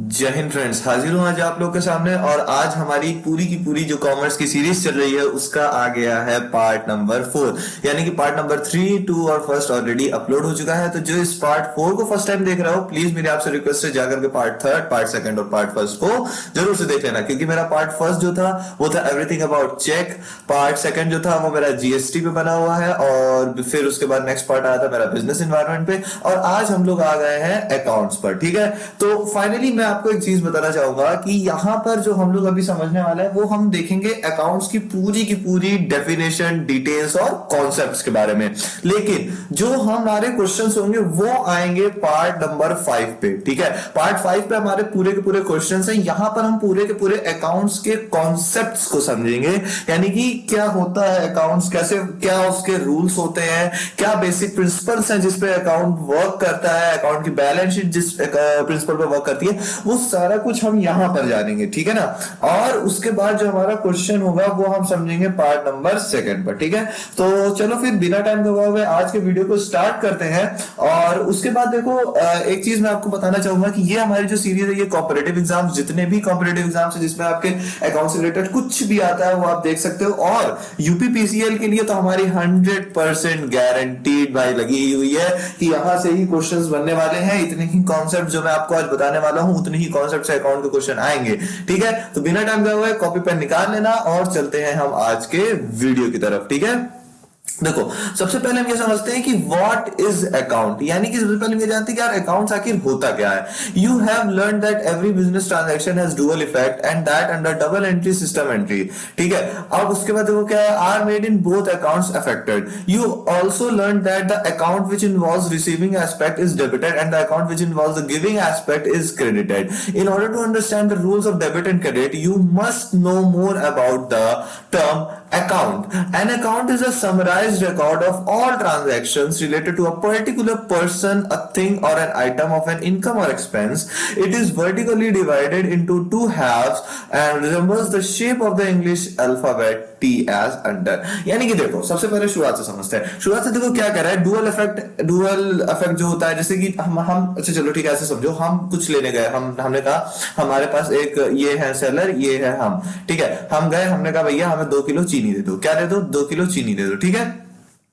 जय हिंद फ्रेंड्स, हाजिर हूँ आज आप लोग के सामने। और आज हमारी पूरी की पूरी जो कॉमर्स की सीरीज चल रही है उसका आ गया है पार्ट नंबर 4। यानी कि पार्ट नंबर 3, 2 और फर्स्ट ऑलरेडी अपलोड हो चुका है। तो जो इस पार्ट 4 को फर्स्ट टाइम देख रहा हो, प्लीज मेरी आपसे रिक्वेस्ट है जाकर के पार्ट 3, पार्ट 2 और पार्ट फर्स्ट को जरूर से देख लेना। क्योंकि मेरा पार्ट फर्स्ट जो था वो था एवरीथिंग अबाउट चेक, पार्ट 2 जो था वो मेरा जीएसटी पे बना हुआ है, और फिर उसके बाद नेक्स्ट पार्ट आया था मेरा बिजनेस एनवायरनमेंट पे, और आज हम लोग आ गए हैं अकाउंट्स पर। ठीक है, तो फाइनली मैं आपको एक चीज बताना चाहूंगा कि यहां पर जो हम लोग अभी समझने वाले हैं वो हम देखेंगे अकाउंट्स की पूरी डेफिनेशन, डिटेल्स और कॉन्सेप्ट्स के बारे में। लेकिन जो हमारे क्वेश्चंस होंगे वो आएंगे पार्ट नंबर 5 पे। ठीक है, पार्ट 5 पे हमारे पूरे के पूरे क्वेश्चंस हैं। यहां पर हम पूरे के पूरे अकाउंट्स के कॉन्सेप्ट्स को समझेंगे, यानी कि क्या होता है अकाउंट्स, कैसे, क्या उसके रूल्स होते हैं, क्या बेसिक प्रिंसिपल्स हैं जिसपे अकाउंट वर्क करता है, अकाउंट की बैलेंस शीट जिस प्रिंसिपल पे वर्क करती है, वो सारा कुछ हम यहां पर जानेंगे। ठीक है ना, और उसके बाद जो हमारा क्वेश्चन होगा वो हम समझेंगे पार्ट नंबर 2 पर। ठीक है, तो चलो फिर बिना टाइम गवाए हुए आज के वीडियो को स्टार्ट करते हैं। और उसके बाद देखो, एक चीज मैं आपको बताना चाहूंगा कि ये हमारी जो सीरीज है ये कॉम्पिटिटिव एग्जाम्स, जितने भी कॉम्पिटिटिव एग्जाम्स है जिसमें आपके अकाउंट से रिलेटेड कुछ भी आता है वो आप देख सकते हो। और यूपीपीसीएल के लिए तो हमारी 100% गारंटीड भाई लगी हुई है कि यहां से ही क्वेश्चंस बनने वाले हैं। इतने ही कॉन्सेप्ट जो मैं आपको आज बताने वाला हूं उतने ही कॉन्सेप्ट से अकाउंट के क्वेश्चन आएंगे। ठीक है, तो बिना टाइम गए हुए कॉपी पेन निकाल लेना और चलते हैं हम आज के वीडियो की तरफ। ठीक है, देखो सबसे पहले हम ये समझते हैं कि व्हाट इज अकाउंट, यानी कि सबसे पहले हम ये जानते हैं कि यार अकाउंट्स आखिर होता क्या है। You have learn that every business transaction has dual effect and that under double entry system entry. ठीक है, अब उसके बाद देखो क्या है, are made in both accounts affected. You also learn that the account which involves receiving aspect is debited and the account which involves the giving aspect is credited. In order to understand the rules of debit and credit you must no more about the term account. An account is a summarized record of all transactions related to a particular person, a thing or an item of an income or expense. It is vertically divided into two halves and resembles the shape of the English alphabet T as under. यानी कि देखो सबसे पहले शुरुआत से समझते हैं। शुरुआत से देखो क्या कर रहा है, डुअल इफेक्ट जो होता है, जैसे कि हम अच्छा चलो ठीक है ऐसे समझो, हम कुछ लेने गए, हमने कहा हमारे पास एक ये है सेलर, ये है हम। ठीक है, हम गए, हमने कहा भैया हमें 2 किलो चीनी दे दो। क्या दे दो? 2 किलो चीनी दे दो। ठीक है,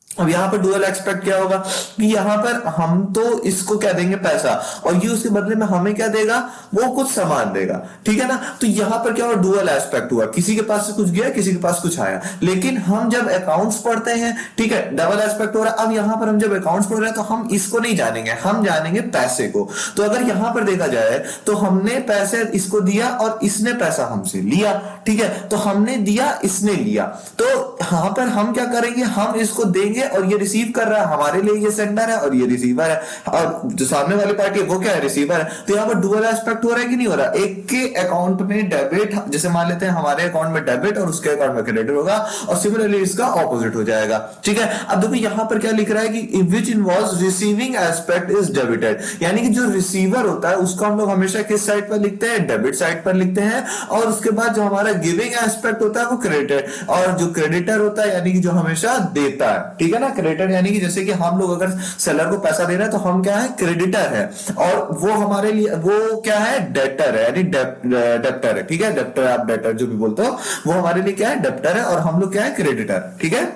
अब यहां पर डुअल एक्सपेक्ट क्या होगा कि यहां पर हम तो इसको क्या देंगे, पैसा, और ये उसके बदले में हमें क्या देगा, वो कुछ सामान देगा। ठीक है ना, तो यहां पर क्या हुआ, डुअल एस्पेक्ट हुआ, किसी के पास से कुछ गया, किसी के पास कुछ आया। लेकिन हम जब अकाउंट्स पढ़ते हैं, ठीक है, डबल एस्पेक्ट हो रहा है। अब यहां पर हम जब अकाउंट्स पढ़ रहे हैं तो हम इसको नहीं जानेंगे, हम जानेंगे पैसे को। तो अगर यहां पर देखा जाए तो हमने पैसे इसको दिया और इसने पैसा हमसे लिया। ठीक है, तो हमने दिया, इसने लिया, तो यहां पर हम क्या करेंगे, हम इसको देंगे और ये रिसीव कर रहा है, हमारे लिए ये सेंडर है और ये रिसीवर है, और जो सामने वाली पार्टी है वो क्या है, रिसीवर है। तो यहाँ पर डुअल एस्पेक्ट हो रहा है कि नहीं हो रहा। एक के अकाउंट में डेबिट, जैसे मान लेते हैं हमारे अकाउंट में डेबिट और उसके अकाउंट में क्रेडिट होगा, और सिमिलरली इसका ऑपोजिट हो जाएगा। ठीक है, अब देखो यहाँ पर क्या लिख रहा है कि विच involves receiving aspect is debited, यानी कि जो रिसीवर होता है उसको हम लोग हमेशा किस साइड पर लिखते हैं, डेबिट साइड पर लिखते हैं। और उसके बाद जो हमारा गिविंग एस्पेक्ट होता है वो क्रेडिटर, और जो क्रेडिटर होता है यानी कि जो हमेशा देता है। ठीक है ना, क्रेडिटर यानी कि जैसे कि हम लोग अगर सेलर को पैसा दे रहे हैं तो हम क्या है, क्रेडिटर है, और वो हमारे लिए वो क्या है, डेटर है, यानी डेप्टर है। ठीक है, डेप्टर, आप डेटर जो भी बोलते हो वो हमारे लिए क्या है, डेप्टर है, और हम लोग क्या है, क्रेडिटर। ठीक है,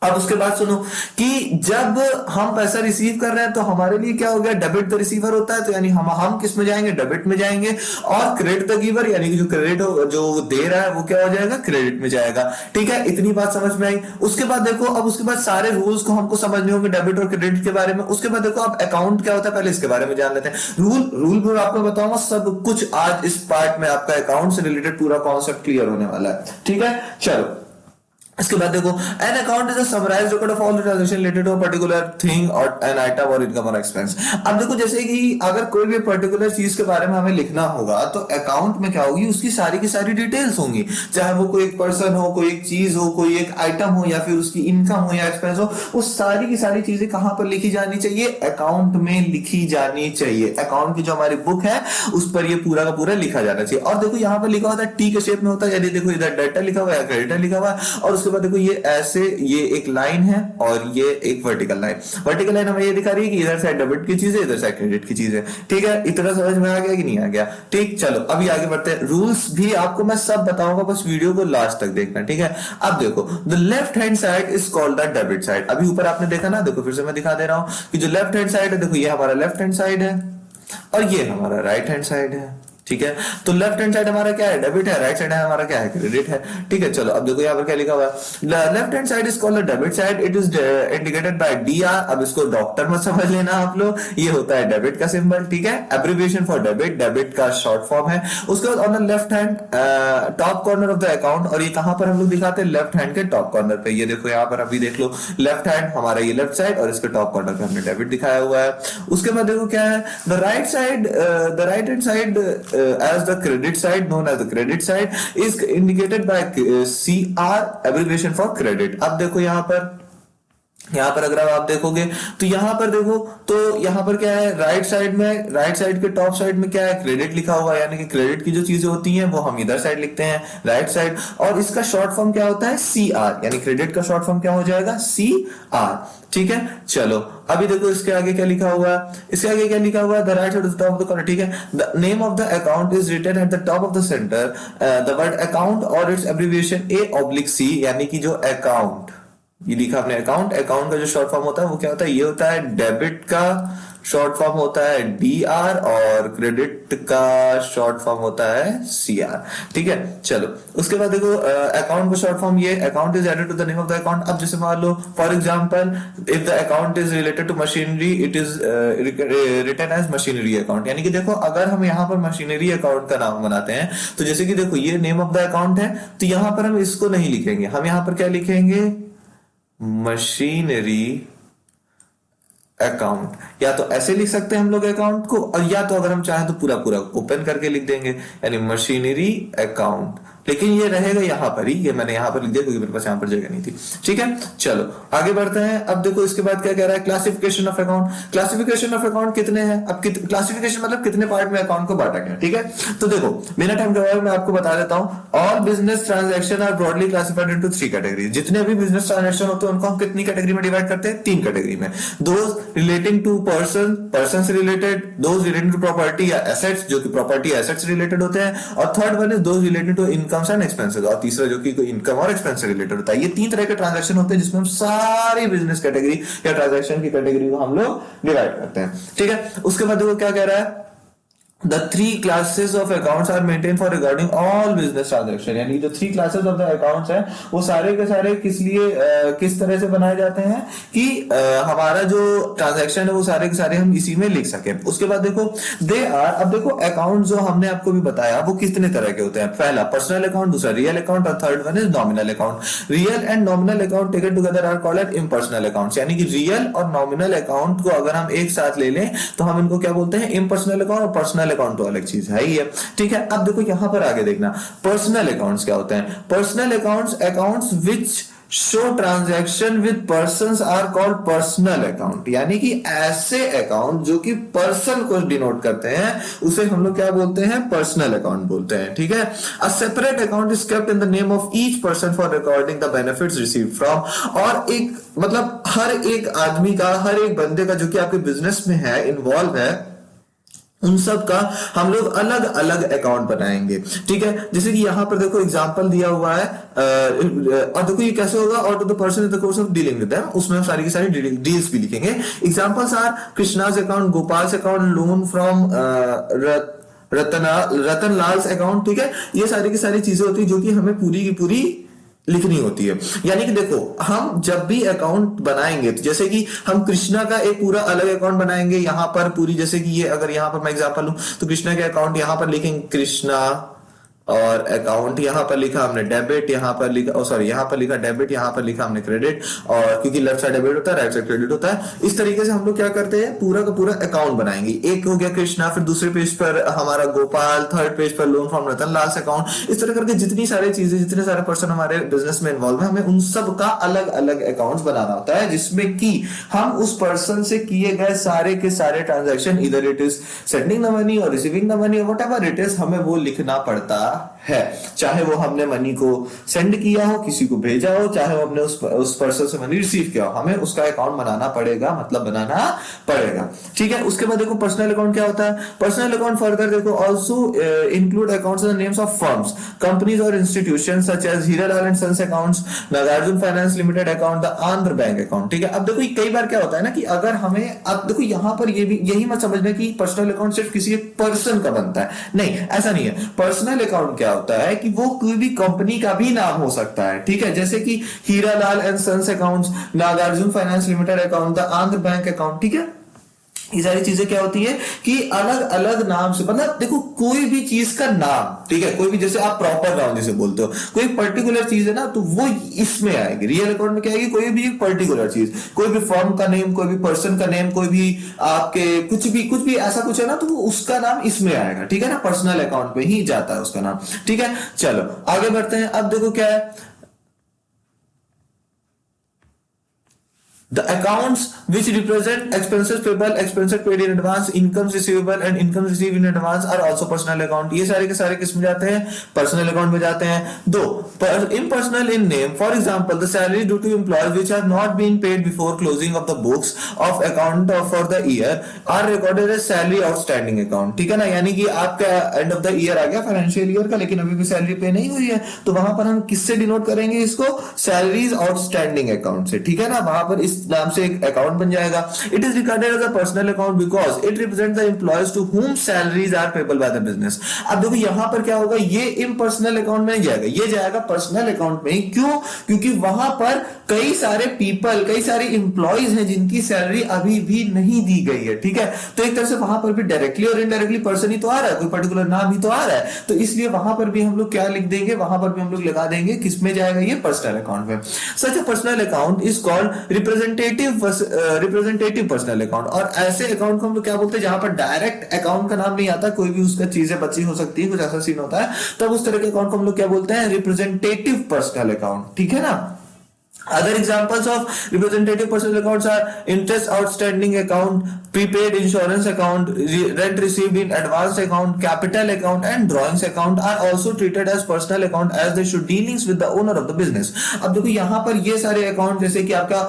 अब उसके बाद सुनो कि जब हम पैसा रिसीव कर रहे हैं तो हमारे लिए क्या हो गया, डेबिट द रिसीवर होता है, तो यानी हम किस में जाएंगे, डेबिट में जाएंगे, और क्रेडिट द गिवर यानी कि जो क्रेडिट जो दे रहा है वो क्या हो जाएगा, क्रेडिट में जाएगा। ठीक है, इतनी बात समझ में आई। उसके बाद देखो, अब उसके बाद सारे रूल्स को हमको समझने होंगे डेबिट और क्रेडिट के बारे में। उसके बाद देखो अब अकाउंट क्या होता है, पहले इसके बारे में जान लेते हैं। रूल मैं आपको बताऊंगा सब कुछ आज इस पार्ट में, आपका अकाउंट से रिलेटेड पूरा कॉन्सेप्ट क्लियर होने वाला है। ठीक है, चलो इसके बाद देखो, an account is a summarized record of all the transaction related to a particular thing और एन आइटम और इनकम और एक्सपेंस। अब देखो जैसे कि अगर कोई भी पर्टिकुलर चीज के बारे में हमें लिखना होगा तो अकाउंट में क्या होगी, उसकी सारी की सारी डिटेल्स होंगी, चाहे वो कोई एक पर्सन हो, कोई एक चीज हो, कोई एक आइटम हो, या फिर उसकी इनकम हो या एक्सपेंस हो, वो सारी की सारी चीजें कहां पर लिखी जानी चाहिए, अकाउंट में लिखी जानी चाहिए। अकाउंट की जो हमारी बुक है उस पर ये पूरा का पूरा लिखा जाना चाहिए। और देखो यहाँ पर लिखा होता है टी के शेप में होता है, यानी देखो इधर डेटर लिखा हुआ है, क्रेडिटर लिखा हुआ है, और उसके बाद देखो ये ऐसे, ये एक लाइन है और ये एक वर्टिकल लाइन। वर्टिकल लाइन हमें ये दिखा रही है कि इधर साइड डेबिट की चीज है, इधर साइड क्रेडिट की चीज है। ठीक है, इतना समझ में आ गया कि नहीं आ गया? ठीक, चलो अभी आगे बढ़ते हैं। रूल्स भी आपको मैं सब बताऊंगा, बस वीडियो को लास्ट तक देखना। ठीक है, अब देखो the left hand side is called the debit side. अभी ऊपर आपने देखा ना, देखो फिर से मैं दिखा दे रहा हूं कि जो लेफ्ट हैंड साइड है, देखो ये हमारा लेफ्ट हैंड साइड है और ये हमारा राइट हैंड साइड है। ठीक है, तो लेफ्ट हैंड साइड हमारा क्या है? डेबिट है। राइट साइड है हमारा क्या है? क्रेडिट है। ठीक है, चलो अब देखो यहाँ पर क्या लिखा हुआ है, left hand side is called the debit side, it is indicated by DR। अब इसको डॉक्टर मत समझ लेना आप लोग, ये होता है डेबिट का सिंबल। ठीक है, एब्रिविएशन फॉर डेबिट, डेबिट का शॉर्ट फॉर्म है। उसके बाद on the left hand top corner of the account, और ये कहां पर हम लोग दिखाते हैं? लेफ्ट हैंड के टॉप कॉर्नर पे। ये देखो यहाँ पर अभी देख लो, लेफ्ट हैंड हमारा ये लेफ्ट साइड और इसके टॉप कॉर्नर पे हमने डेबिट दिखाया हुआ है। उसके बाद देखो क्या है, the right side, the right hand side as the credit side, known as the credit side, is indicated by CR, abbreviation for credit। अब देखो यहाँ पर अगर आप देखोगे तो यहाँ पर देखो, तो यहाँ पर क्या है, राइट साइड में, राइट साइड के टॉप साइड में क्या है? क्रेडिट लिखा हुआ है, यानी कि क्रेडिट की जो चीजें होती हैं वो हम इधर साइड लिखते हैं, राइट साइड। और इसका शॉर्ट फॉर्म क्या होता है? CR, यानी क्रेडिट का शॉर्ट फॉर्म क्या हो जाएगा? CR। ठीक है, चलो अभी देखो इसके आगे क्या लिखा हुआ है, इसके आगे क्या लिखा हुआ है? The right side of the top of the corner. ठीक है, the name of the account is written at the top of the centre, the word account और इट्स एब्रिविएशन A/C, यानी कि जो अकाउंट ये लिखा आपने अकाउंट, अकाउंट का जो शॉर्ट फॉर्म होता है वो क्या होता है? ये होता है डेबिट का शॉर्ट फॉर्म होता है DR, और क्रेडिट का शॉर्ट फॉर्म होता है CR। ठीक है, चलो उसके बाद देखो अकाउंट का शॉर्ट फॉर्म ये, account is added to the name of the account. अब जैसे मान लो for example, if the account is related to machinery, it is written as machinery account. यानी कि देखो अगर हम यहाँ पर मशीनरी अकाउंट का नाम बनाते हैं, तो जैसे कि देखो ये नेम ऑफ द अकाउंट है, तो यहाँ पर हम इसको नहीं लिखेंगे, हम यहाँ पर क्या लिखेंगे? Machinery account. या तो ऐसे लिख सकते हैं हम लोग अकाउंट को, और या तो अगर हम चाहें तो पूरा पूरा ओपन करके लिख देंगे, यानी मशीनरी अकाउंट। लेकिन ये रहेगा यहाँ पर ही, ये मैंने यहाँ पर लिख दिया क्योंकि मेरे पास यहाँ पर जगह नहीं थी। ठीक है, चलो आगे बढ़ते हैं। अब देखो इसके बाद क्या कह रहा है? Classification of account. Classification of account कितने हैं? अब क्लासिफिकेशन मतलब कितने पार्ट में अकाउंट को बांटा गया। ठीक है, तो देखो बिना टाइम गवाए मैं आपको बता देता हूँ, all business transaction are broadly classified into 3 category. जितने भी बिजनेस ट्रांजेक्शन होते हैं उनको हम कितनी कैटेगरी में डिवाइड करते हैं? 3 कैटेगरी में। Those relating to person, person से related, those relating to property या एसेट्स, जो कि प्रॉपर्टी एसेट्स रिलेटेड होते हैं, और third one is those related to incomes and expenses, और तीसरा जो कि इनकम और एक्सपेंस से रिलेटेड होता है। ये 3 तरह के ट्रांजैक्शन होते हैं जिसमें हम सारी बिजनेस कैटेगरी या ट्रांजैक्शन की कैटेगरी को हम लोग डिवाइड करते हैं। ठीक है, उसके बाद देखो क्या कह रहा है? The 3 classes of accounts are maintained for regarding all business transaction। यानी जो 3 classes of the accounts हैं वो सारे के सारे किस लिए किस तरह से बनाए जाते हैं कि हमारा जो ट्रांजैक्शन है वो सारे के सारे हम इसी में लिख सके। उसके बाद देखो दे आर, अब देखो अकाउंट जो हमने आपको भी बताया वो कितने तरह के होते हैं? पहला पर्सनल अकाउंट, दूसरा रियल अकाउंट, और third one is nominal account. Real and nominal account taken together are called impersonal accounts. यानी कि रियल और नॉमिनल अकाउंट को अगर हम एक साथ ले लें तो हम इनको क्या बोलते हैं? Impersonal account. और पर्सनल अकाउंट तो अलग चीज है ही है। ठीक है, अब देखो यहां पर आगे देखना, पर्सनल अकाउंट्स क्या होते हैं? Personal accounts, accounts which show transaction with persons are called personal account. यानी कि ऐसे अकाउंट जो कि पर्सन को डिनोट करते हैं उसे हम लोग क्या बोलते हैं? पर्सनल अकाउंट बोलते हैं। ठीक है, a separate account is kept in the name of each person for recording the benefits received from. और एक मतलब हर एक आदमी का, हर एक बंदे का जो कि आपके बिजनेस में है, इन्वॉल्व है, उन सब का हम लोग अलग अलग अकाउंट बनाएंगे। ठीक है, जैसे कि यहां पर देखो एग्जांपल दिया हुआ है, और देखो ये कैसे होगा? और to the person in the course of dealing with them, उसमें हम सारी की सारी डील्स भी लिखेंगे। Examples are Krishna's account, Gopal's account, loan from Ratan Lal's account. ठीक है, ये सारी की सारी चीजें होती है जो कि हमें पूरी की पूरी लिखनी होती है। यानी कि देखो हम जब भी अकाउंट बनाएंगे, तो जैसे कि हम कृष्णा का एक पूरा अलग अकाउंट बनाएंगे, यहां पर पूरी, जैसे कि ये अगर यहां पर मैं एग्जांपल लूं तो कृष्णा के अकाउंट यहां पर लिखेंगे कृष्णा, और अकाउंट यहां पर लिखा हमने डेबिट, यहां पर लिखा सॉरी यहां पर लिखा डेबिट, यहां पर लिखा हमने क्रेडिट, और क्योंकि लेफ्ट साइड डेबिट होता है, राइट साइड क्रेडिट होता है। इस तरीके से हम लोग क्या करते हैं? पूरा का पूरा अकाउंट बनाएंगे। एक हो गया कृष्णा, फिर दूसरे पेज पर हमारा गोपाल, थर्ड पेज पर loan from Ratan Lal account. इस तरह करके जितनी सारी चीजें, जितने सारे पर्सन हमारे बिजनेस में इन्वॉल्व है, हमें उन सब का अलग अलग अकाउंट बनाना होता है, जिसमें कि हम उस पर्सन से किए गए सारे के सारे ट्रांजेक्शन, इधर it is sending the money और receiving the money, whatever it is, हमें वो लिखना पड़ता है, चाहे वो हमने मनी को सेंड किया हो, किसी को भेजा हो, चाहे वो हमने उस पर्सन से मनी रिसीव किया हो, हमें उसका अकाउंट बनाना पड़ेगा, मतलब बनाना पड़ेगा। ठीक है, उसके बाद देखो पर्सनल अकाउंट क्या होता है। पर्सनल अकाउंट फर्दर देखो also include accounts in the names of firms, companies और institutions such as Hiralal and sons accounts, Nagarjuna finance limited account, the Andhra bank account. ठीक है, अब देखो कई बार क्या होता है ना कि अगर हमें, अब देखो यहां पर ये भी यही मत समझना कि पर्सनल अकाउंट सिर्फ किसी एक पर्सन का बनता है, नहीं ऐसा नहीं है। पर्सनल अकाउंट क्या होता है कि वो कोई भी कंपनी का भी नाम हो सकता है। ठीक है, जैसे कि Hiralal and sons accounts, Nagarjuna finance limited account, the Andhra bank account. ठीक है, ये सारी चीजें क्या होती है कि अलग अलग नाम से, मतलब देखो कोई भी चीज का नाम, ठीक है, कोई भी, जैसे आप प्रॉपर नाउन जिसे बोलते हो, कोई पर्टिकुलर चीज है ना, तो वो इसमें आएगी। रियल अकाउंट में क्या आएगी, कोई भी पर्टिकुलर चीज, कोई भी फर्म का नेम, कोई भी पर्सन का नेम, कोई भी आपके कुछ भी ऐसा कुछ है ना, तो वो उसका नाम इसमें आएगा। ठीक है ना, पर्सनल अकाउंट में ही जाता है उसका नाम। ठीक है, चलो आगे बढ़ते हैं। अब देखो क्या है, the accounts which represent expenses payable, expenses paid in advance, incomes receivable and incomes received in advance are also personal account। ये सारे के सारे किस में जाते हैं, पर्सनल अकाउंट में जाते हैं। दो, impersonal in name, for example the salary due to employees which have not been paid before closing of the books of account for the year are recorded as salary outstanding account। ठीक है ना, यानी कि आपका end of the year आ गया financial year का, लेकिन अभी भी सैलरी पे नहीं हुई है, तो वहां पर हम किससे डिनोट करेंगे इसको, सैलरीज आउटस्टैंडिंग अकाउंट से। ठीक है ना, वहां पर इस नाम से एक अकाउंट बन जाएगा। It is recorded as a personal account because it represent the employees to whom salaries are payable by the business. अब देखो यहां पर क्या होगा, ये इम्पर्सनल अकाउंट में नहीं जाएगा, ये जाएगा पर्सनल अकाउंट में। क्यों, क्योंकि वहां पर कई सारे पीपल, कई सारे इंप्लॉइज हैं जिनकी सैलरी अभी भी नहीं दी गई है। ठीक है, तो एक तरह से वहां पर भी डायरेक्टली और इनडायरेक्टली पर्सन ही तो आ रहा है, कोई पर्टिकुलर नाम ही तो आ रहा है, तो इसलिए वहां पर भी हम लोग क्या लिख देंगे, वहां पर भी हम लोग लगा देंगे किसमें जाएगा, ये पर्सनल अकाउंट में। Such a personal account is called representative personal account. और ऐसे अकाउंट को हम लोग क्या बोलते हैं, जहां पर डायरेक्ट अकाउंट का नाम नहीं आता, कोई भी उसका चीजें बची हो सकती है, कुछ ऐसा सीन होता है, तब उस तरह के अकाउंट को हम लोग क्या बोलते हैं, रिप्रेजेंटेटिव पर्सनल अकाउंट। ठीक है ना। Other examples of representative personal accounts are interest outstanding account, prepaid insurance account, rent received in advance account, capital account and drawings account are also treated as personal account as they should dealings with the owner of the business। अब देखो यहाँ पर ये सारे account, जैसे कि आपका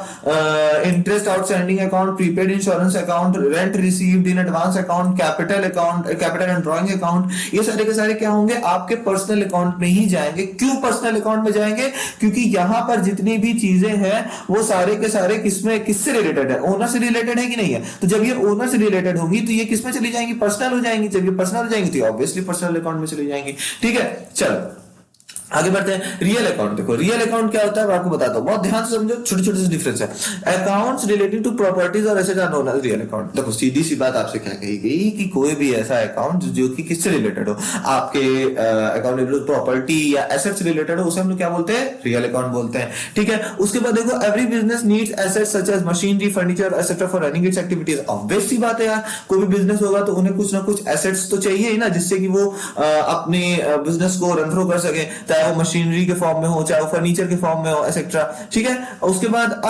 interest outstanding account, prepaid insurance account, rent received in advance account, capital account, capital and drawing account, ये सारे के सारे क्या होंगे, आपके पर्सनल अकाउंट में ही जाएंगे। क्यों पर्सनल अकाउंट में जाएंगे, क्योंकि यहाँ पर जितनी भी चीजें हैं वो सारे के सारे किसमें, किससे रिलेटेड है, ओनर से रिलेटेड है कि नहीं है। तो जब ये ओनर से रिलेटेड होगी तो ये किसमें चली जाएंगी, पर्सनल हो जाएंगी। जब ये पर्सनल हो जाएंगी तो ऑब्वियसली पर्सनल अकाउंट में चली जाएंगी। ठीक है, चलो आगे बढ़ते हैं। रियल अकाउंट देखो, रियल अकाउंट क्या होता है मैं आपको बताता हूं, बहुत ध्यान से समझो, छोटे छोटे से डिफरेंस है। अकाउंट्स रिलेटिंग टू प्रॉपर्टीज और asset are known as real account. देखो सीधी सी बात आपसे क्या कही गई कि कोई भी ऐसा अकाउंट जो कि किससे रिलेटेड हो, आपके अकाउंट प्रॉपर्टी या एसेट से रिलेटेड हो, उसे हम लोग क्या बोलते हैं, रियल अकाउंट बोलते हैं। ठीक है, उसके बाद देखो every business needs assets such as machinery, furniture etcetera for running its activities. Obvious सी बात है यार, कोई भी बिजनेस होगा तो उन्हें कुछ ना कुछ एसेट्स तो चाहिए ही ना, जिससे कि वो अपने बिजनेस को रन थ्रो कर सके, चाहे वो मशीनरी के फॉर्म में हो, चाहे वो फर्नीचर के फॉर्म में हो, एक्सेट्रा। ठीक है, उसके बाद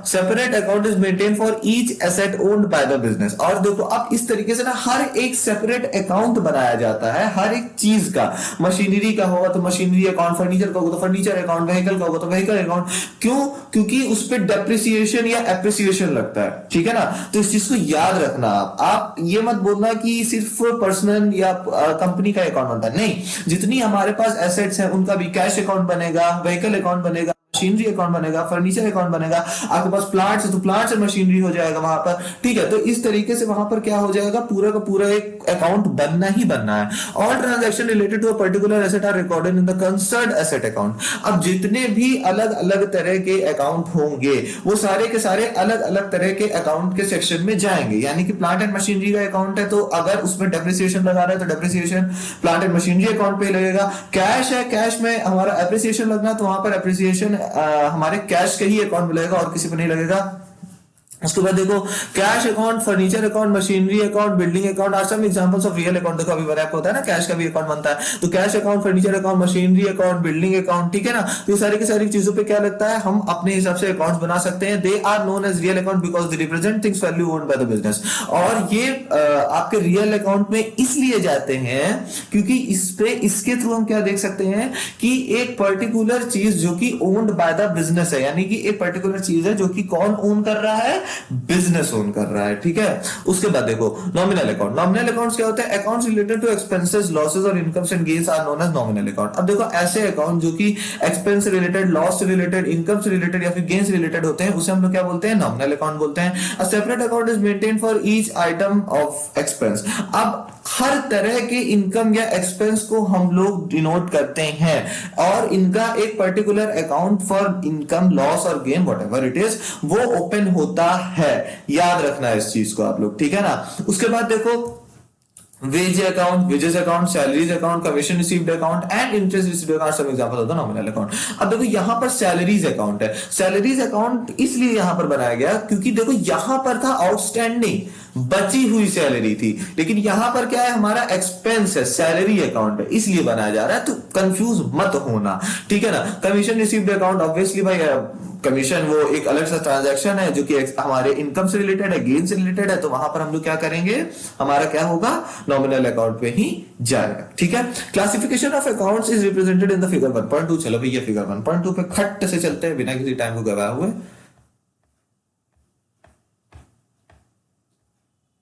separate account is maintain for each asset owned by the business. और देखो अब इस तरीके से ना हर एक सेपरेट अकाउंट बनाया जाता है हर एक चीज का। मशीनरी का होगा तो मशीनरी अकाउंट, फर्नीचर का होगा तो फर्नीचर अकाउंट, व्हीकल का होगा तो व्हीकल अकाउंट। क्यों, क्योंकि उस पर डेप्रिसिएशन या एप्रिसिएशन लगता है। ठीक है ना, तो इस चीज को याद रखना। आप ये मत बोलना कि सिर्फ पर्सनल या कंपनी का अकाउंट बनता है, नहीं, जितनी हमारे पास एसेट्स हैं उनका भी कैश अकाउंट बनेगा, व्हीकल अकाउंट बनेगा, मशीनरी अकाउंट बनेगा, फर्नीचर अकाउंट बनेगा, आपके पास प्लांट्स है तो प्लांट्स और मशीनरी हो जाएगा वहां पर। ठीक है, तो इस तरीके से वहां पर क्या हो जाएगा, पूरा का पूरा एक अकाउंट बनना ही बनना है। All transaction related to a particular asset are recorded in the concerned asset account. अब जितने भी अलग अलग तरह के अकाउंट होंगे वो सारे के सारे अलग अलग तरह के अकाउंट के सेक्शन में जाएंगे। यानी कि प्लांट एंड मशीनरी का अकाउंट है तो अगर उसमें डेप्रिसिएशन लगा रहा है तो depreciation plant and machinery account पे लगेगा। कैश है, कैश में हमारा एप्रिसिएशन लगना तो वहां पर एप्रिसिएशन हमारे कैश के ही अकाउंट में लगेगा और किसी पर नहीं लगेगा। उसके बाद देखो cash account, furniture account, machinery account, building account are some examples of real account. देखो अभी मैंने आपको बताया ना कैश का भी अकाउंट बनता है, तो cash account, furniture account, machinery account, building account, ठीक है ना। तो ये सारी की सारी चीजों पे क्या लगता है, हम अपने हिसाब से अकाउंट बना सकते हैं। They are known as real account because they represent things value owned by the business. और ये आपके रियल अकाउंट में इसलिए जाते हैं क्योंकि इस पे इसके थ्रू हम क्या देख सकते हैं कि एक पर्टिकुलर चीज जो कि ओन्ड बाय द बिजनेस है, यानी कि एक पर्टिकुलर चीज है जो कि कौन ओन कर रहा है, बिजनेस ओन कर रहा है, ठीक है। उसके बाद देखो नॉमिनल अकाउंट। नॉमिनल अकाउंट्स क्या होते हैं, accounts related to expenses, losses और incomes and gains are known as nominal account. अब देखो ऐसे अकाउंट जो कि एक्सपेंस से रिलेटेड, लॉस से रिलेटेड, इनकम से रिलेटेड या फिर गेन से रिलेटेड होते हैं, उसे हम लोग क्या बोलते हैं, नॉमिनल अकाउंट बोलते हैं। A separate account is maintain for each item of expense. अब हर तरह के इनकम या एक्सपेंस को हम लोग डिनोट करते हैं और इनका एक particular account for income, loss और गेन व्हाटएवर इट इज वो ओपन होता है। याद रखना है इस चीज को आप लोग, ठीक है ना। उसके बाद देखो wage account, wages account, salaries account, commission received account and interest received account सब एग्जांपल होता है नॉमिनल अकाउंट। अब देखो यहां पर सैलरीज अकाउंट है। सैलरीज अकाउंट इसलिए यहां पर बनाया गया क्योंकि देखो यहां पर था आउटस्टैंडिंग, बची हुई सैलरी थी, लेकिन यहां पर क्या है, हमारा एक्सपेंस है, सैलरी अकाउंट है, इसलिए बनाया जा रहा है। तो कंफ्यूज मत होना, ठीक है ना। कमीशन रिसीव्ड अकाउंट ऑब्वियसली भाई कमीशन वो एक अलग सा ट्रांजैक्शन है जो कि हमारे इनकम से रिलेटेड है, गेन से रिलेटेड है, तो वहां पर हम लोग क्या करेंगे, हमारा क्या होगा, नॉमिनल अकाउंट पे ही जाएगा, ठीक है। Classification of accounts is represented in the figure 1.2। चलो भैया फिगर 1.2 पे खट से चलते हैं बिना किसी टाइम को गवाए हुए।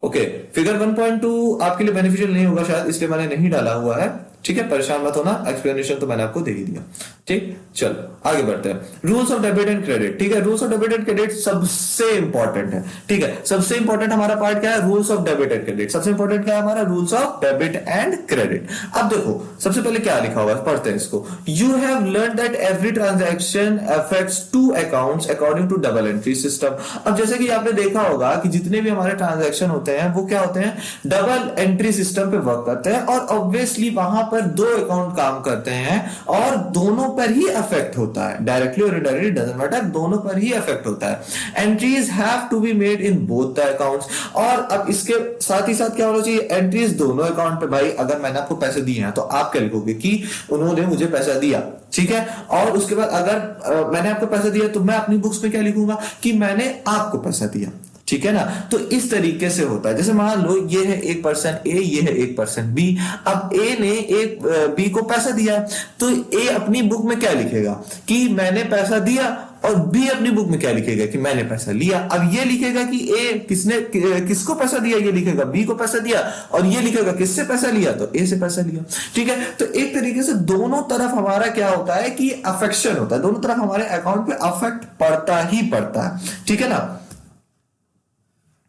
ओके, फिगर 1.2 आपके लिए बेनिफिशियल नहीं होगा शायद, इसलिए मैंने नहीं डाला हुआ है, ठीक है, परेशान मत होना, एक्सप्लेनेशन तो मैंने आपको दे ही दिया, ठीक। चलो आगे बढ़ते हैं। Rules of debit and credit, ठीक है। Rules of debit and credit सबसे इंपॉर्टेंट है, ठीक है। सबसे इंपॉर्टेंट हमारा पार्ट क्या है, rules of debit and credit. सबसे इंपॉर्टेंट क्या है हमारा, rules of debit and credit. अब देखो सबसे पहले क्या लिखा हुआ है, पढ़ते हैं इसको। You have learn that every transaction affects two accounts according to double entry system. अब जैसे कि आपने देखा होगा कि जितने भी हमारे ट्रांजैक्शन होते हैं वो क्या होते हैं, डबल एंट्री सिस्टम पे वर्क करते हैं, और ऑब्वियसली वहां पर दो अकाउंट काम करते हैं और दोनों पर ही अफेक्ट होता है, डायरेक्टली और इनडायरेक्टली डजंट मैटर, दोनों पर ही अफेक्ट होता है। Entries have to be made in both the accounts. और अब इसके साथ ही साथ क्या होना चाहिए, एंट्रीज दोनों अकाउंट पे। भाई अगर मैंने आपको पैसे दिए हैं तो आप क्या लिखोगे कि उन्होंने मुझे पैसा दिया, ठीक है। और उसके बाद अगर मैंने आपको पैसा दिया तो मैं अपनी बुक्स में क्या लिखूंगा कि मैंने आपको पैसा दिया, ठीक है ना। तो इस तरीके से होता है। जैसे मान लो ये है एक पर्सन ए, ये है एक पर्सन बी। अब ए ने एक बी को पैसा दिया, तो ए अपनी बुक में क्या लिखेगा कि मैंने पैसा दिया, और बी अपनी बुक में क्या लिखेगा कि मैंने पैसा लिया। अब ये लिखेगा कि ए किसको पैसा दिया, ये लिखेगा बी को पैसा दिया, और ये लिखेगा किससे पैसा लिया, तो ए से पैसा लिया, ठीक है। तो एक तरीके से दोनों तरफ हमारा क्या होता है कि अफेक्शन होता है, दोनों तरफ हमारे अकाउंट पे अफेक्ट पड़ता ही पड़ता है, ठीक है ना।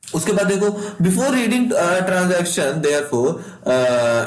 उसके बाद देखो before reading transaction therefore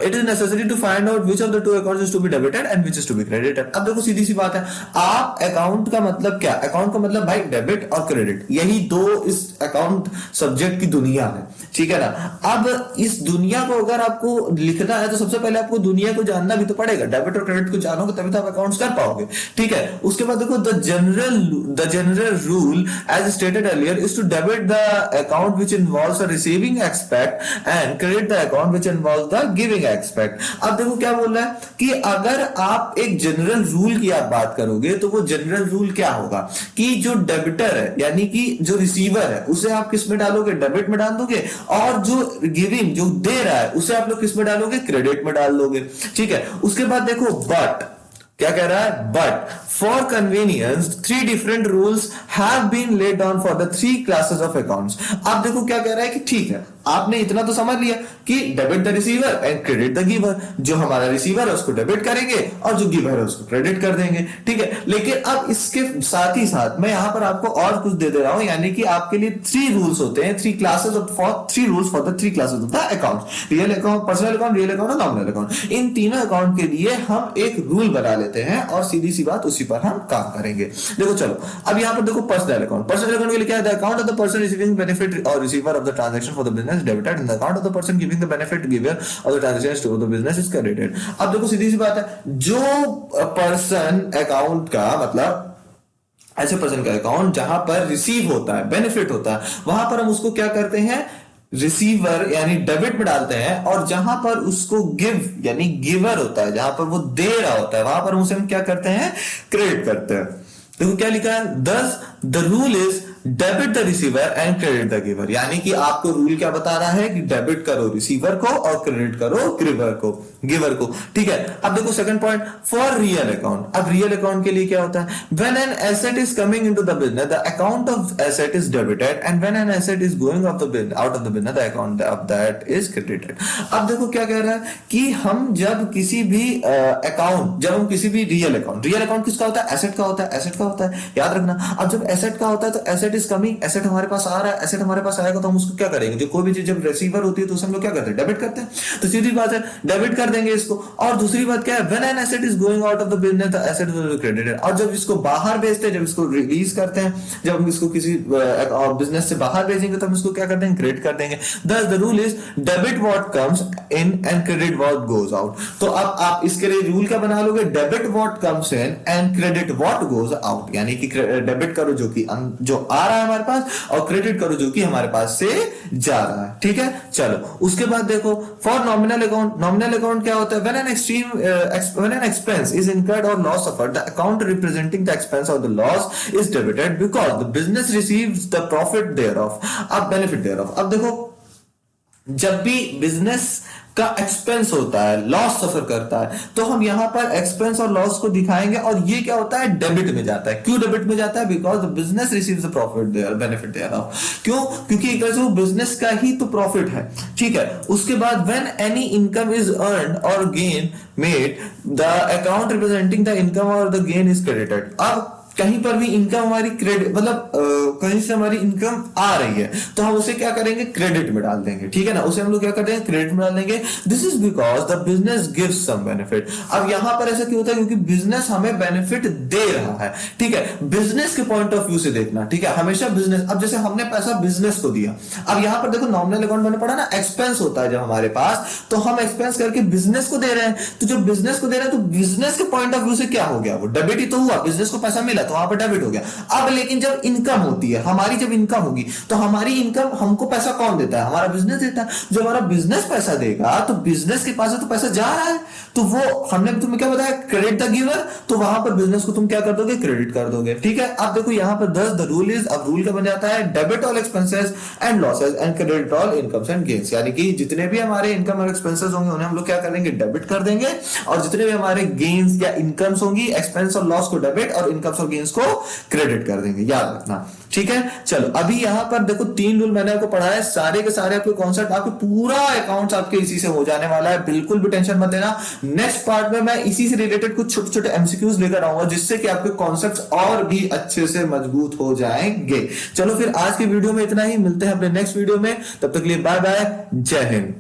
it is necessary to find out which of the two accounts is to be debited and which is to be credited. अब देखो सीधी सी बात है, आप अकाउंट का मतलब क्या, अकाउंट का मतलब भाई डेबिट और क्रेडिट, यही दो इस अकाउंट सब्जेक्ट की दुनिया है, ठीक है ना। अब इस दुनिया को अगर आपको लिखना है तो सबसे पहले आपको दुनिया को जानना भी तो पड़ेगा, डेबिट और क्रेडिट को जानोगे तभी तो आप अकाउंट्स कर पाओगे, ठीक है। उसके बाद देखो the general rule as stated earlier is to debit the account which involves the receiving aspect and credit the account which involves the giving aspect। अब देखो क्या बोल रहा है कि अगर आप एक जनरल रूल की आप बात करोगे तो वो जनरल रूल क्या होगा कि जो डेबिटर है यानी कि जो रिसीवर है उसे आप किस में डालोगे, डेबिट में डाल दोगे, और जो गिविंग जो दे रहा है उसे आप लोग किस में डालोगे, क्रेडिट में डाल दोगे, ठीक है। उसके बाद देखो बट क्या कह रहा है, but for convenience 3 different rules have been laid down for the 3 classes of accounts. अब देखो क्या कह रहा है कि ठीक है आपने इतना तो समझ लिया कि debit the receiver and credit the giver, जो हमारा रिसीवर है उसको डेबिट करेंगे और जो गिवर है उसको क्रेडिट कर देंगे, ठीक है। लेकिन अब इसके साथ ही साथ मैं यहां पर आपको और कुछ दे दे रहा हूं, यानी कि आपके लिए 3 रूल्स होते हैं, 3 classes of for 3 rules for the 3 classes of the accounts, real account, personal account, real account और नॉमिनल अकाउंट। इन तीनों अकाउंट के लिए हम एक रूल बना लेते हैं और सीधी सी बात उसी पर हम काम करेंगे। देखो चलो अब यहां पर देखो पर्सनल अकाउंट, पर्सनल अकाउंट के लिए क्या है, the account of the person receiving benefit और receiver of the transaction for the business debited in the account of the person giving the benefit giver of the transaction to the business is credited। अब देखो सीधी सी बात है, जो person account का मतलब ऐसे पर्सन का अकाउंट जहां पर रिसीव होता है, बेनिफिट होता है, वहां पर हम उसको क्या करते हैं, रिसीवर यानी डेबिट में डालते हैं। और जहां पर उसको गिव यानी गिवर होता है, जहां पर वो दे रहा होता है, वहां पर उसे हम क्या करते हैं, क्रेडिट करते हैं। देखो क्या लिखा है, दस the rule is debit the receiver and credit the giver. यानी कि आपको रूल क्या बता रहा है कि डेबिट करो रिसीवर को और क्रेडिट करो गिवर को। ठीक है, अब देखो second point, for real account. अब रियल अकाउंट के लिए क्या होता है, when an asset is coming into the business the account of asset is debited and when an asset is going out of the business the account of that is credited. अब देखो क्या कह रहा है कि हम जब किसी भी अकाउंट, जब हम किसी भी रियल अकाउंट किसका होता है, एसेट का होता है, एसेट का होता है, याद रखना। अब जब एसेट का होता है तो एसेट इज कमिंग, एसेट हमारे पास आ रहा है, एसेट हमारे पास आएगा तो हम उसको क्या करेंगे, जो कोई भी चीज जब रिसीवर होती है तो उसे हम लोग क्या करते हैं, डेबिट करते हैं। तो सीधी बात है, डेबिट कर देंगे इसको। और दूसरी बात क्या है, when an asset is going out of the business the asset will be credited. और जब इसको बाहर भेजते हैं, जब इसको रिलीज करते हैं, जब हम इसको किसी बिजनेस से बाहर भेजेंगे तो हम इसको क्या कर देंगे, क्रेडिट कर देंगे। दस the rule is debit what comes in and credit what goes out. तो अब आप इसके लिए रूल क्या बना लोगे, debit what comes in and credit what goes out. यानी कि डेबिट करो जो आ रहा है हमारे पास, और क्रेडिट करो जो कि हमारे पास से जा रहा है। ठीक है, चलो उसके बाद देखो, फॉर नॉमिनल अकाउंट क्या होता है, when an expense is incurred और loss suffered the account representing the expense और the loss is debited because the business receives the profit thereof, अब बेनिफिट देयर ऑफ। अब देखो, जब भी बिजनेस का एक्सपेंस होता है, लॉस सफर करता है, तो हम यहां पर एक्सपेंस और लॉस को दिखाएंगे और ये क्या होता है, डेबिट में जाता है। क्यों डेबिट में जाता है, because the business receives the profit there, benefit thereof. क्यों, क्योंकि एक तरह से वो बिजनेस का ही तो प्रॉफिट है। ठीक है, उसके बाद when any income is earn और gain made the account representing the income और द गेन इज क्रेडिटेड। अब कहीं पर भी इनकम हमारी क्रेडिट, मतलब कहीं से हमारी इनकम आ रही है तो हम उसे क्या करेंगे, क्रेडिट में डाल देंगे। ठीक है ना, उसे हम लोग क्या करते हैं, क्रेडिट में डाल देंगे। This is because the business gives some benefit. अब यहां पर ऐसा क्यों होता है, क्योंकि बिजनेस हमें बेनिफिट दे रहा है। ठीक है, बिजनेस के पॉइंट ऑफ व्यू से देखना। ठीक है, हमेशा बिजनेस, अब जैसे हमने पैसा बिजनेस को दिया, अब यहां पर देखो नॉमिनल अकाउंट मैंने पढ़ा ना, एक्सपेंस होता है जब हमारे पास, तो हम एक्सपेंस करके बिजनेस को दे रहे हैं। तो जब बिजनेस को दे रहे हैं तो बिजनेस के पॉइंट ऑफ व्यू से क्या हो गया, वो डेबिट ही तो हुआ, बिजनेस को पैसा मिला तो वहां पर डेबिट हो गया। अब लेकिन जब इनकम होती है हमारी, जब इनकम होगी तो हमारी इनकम, हमको पैसा कौन देता है, हमारा बिजनेस देता है। जब हमारा बिजनेस पैसा देगा तो बिजनेस के पास तो पैसा जा रहा है, तो वो हमने तुम्हें क्या बताया, क्रेडिट द गिवर। तो वहां पर बिजनेस को तुम क्या कर दोगे, क्रेडिट कर दोगे। ठीक है, अब देखो यहां पर द रूल इज, अब रूल क्या बन जाता है, debit all expenses and losses and credit all incomes and gains. यानी कि जितने भी हमारे इनकम और एक्सपेंसेस होंगे उन्हें हम लोग क्या करेंगे, डेबिट कर देंगे, और जितने भी हमारे गेन्स या इनकम्स होंगी, एक्सपेंस और लॉस को डेबिट और इनकम्स और गेन्स को क्रेडिट कर देंगे, याद रखना। ठीक है, चलो अभी यहां पर देखो 3 रूल मैंने आपको पढ़ाया, सारे के सारे आपके कॉन्सेप्ट, आपके पूरा अकाउंट्स आपके इसी से हो जाने वाला है, बिल्कुल भी टेंशन मत लेना। नेक्स्ट पार्ट में मैं इसी से रिलेटेड कुछ छोटे छोटे एमसीक्यूज लेकर आऊंगा, जिससे कि आपके कॉन्सेप्ट्स और भी अच्छे से मजबूत हो जाएंगे। चलो फिर आज की वीडियो में इतना ही, मिलते हैं अपने नेक्स्ट वीडियो में, तब तक के लिए बाय बाय, जय हिंद।